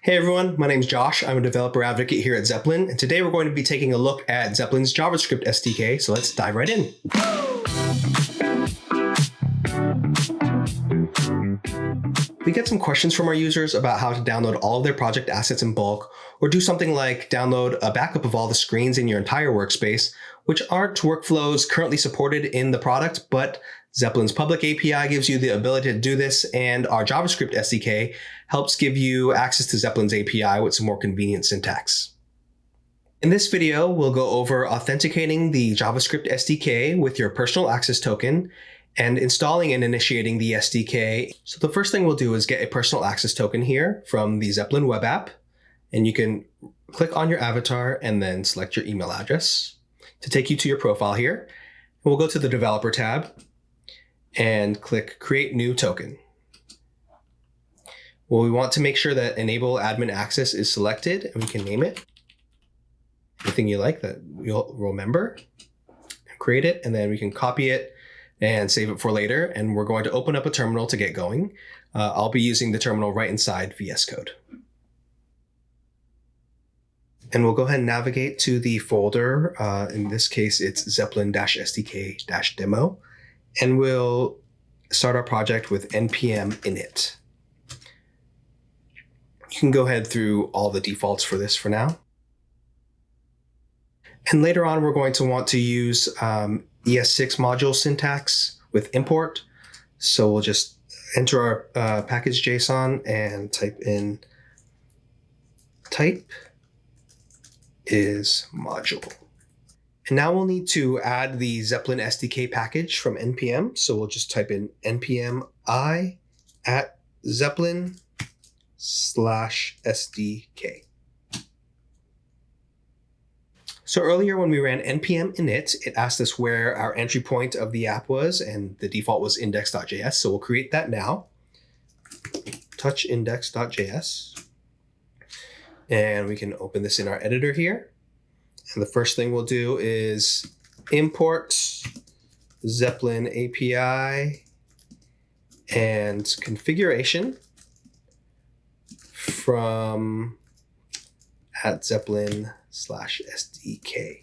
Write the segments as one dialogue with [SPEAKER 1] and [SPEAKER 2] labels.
[SPEAKER 1] Hey everyone, my name is Josh. I'm a developer advocate here at Zeplin, and today we're going to be taking a look at Zeplin's JavaScript SDK, so let's dive right in. We get some questions from our users about how to download all of their project assets in bulk, or do something like download a backup of all the screens in your entire workspace, which aren't workflows currently supported in the product, but Zeplin's public API gives you the ability to do this, and our JavaScript SDK helps give you access to Zeplin's API with some more convenient syntax. In this video, we'll go over authenticating the JavaScript SDK with your personal access token and installing and initiating the SDK. So the first thing we'll do is get a personal access token here from the Zeplin web app, and you can click on your avatar and then select your email address to take you to your profile here. We'll go to the Developer tab and click Create New Token. Well, we want to make sure that Enable Admin Access is selected, and we can name it anything you like that you'll remember. Create it, and then we can copy it and save it for later. And we're going to open up a terminal to get going. I'll be using the terminal right inside VS Code. And we'll go ahead and navigate to the folder. In this case, it's Zeplin-SDK-demo. And we'll start our project with npm init. You can go ahead through all the defaults for this for now. And later on, we're going to want to use ES6 module syntax with import. So we'll just enter our package JSON and type in type is module. And now we'll need to add the Zeplin SDK package from npm. So we'll just type in npm I at Zeplin/SDK. So earlier when we ran npm init, it asked us where our entry point of the app was, and the default was index.js. So we'll create that now. Touch index.js. And we can open this in our editor here. And the first thing we'll do is import Zeplin API and configuration from at Zeplin/SDK.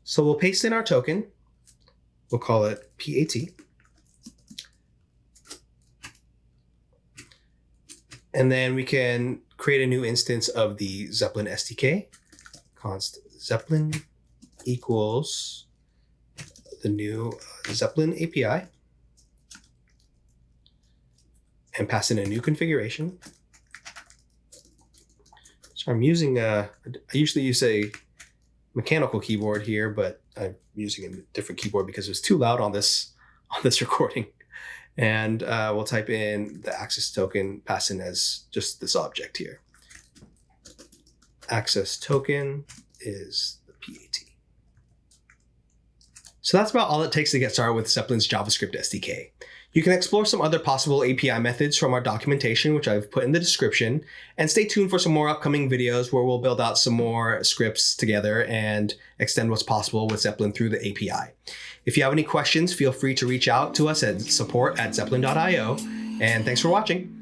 [SPEAKER 1] So we'll paste in our token. We'll call it PAT. And then we can create a new instance of the Zeplin SDK. Const Zeplin equals the new Zeplin API. And pass in a new configuration. So I'm using I usually use a mechanical keyboard here, but I'm using a different keyboard because it was too loud on this recording. And we'll type in the access token, pass in as just this object here. Access token is the PAT. So that's about all it takes to get started with Zeplin's JavaScript SDK. You can explore some other possible API methods from our documentation, which I've put in the description, and stay tuned for some more upcoming videos where we'll build out some more scripts together and extend what's possible with Zeplin through the API. If you have any questions, feel free to reach out to us at support@zeplin.io, and thanks for watching.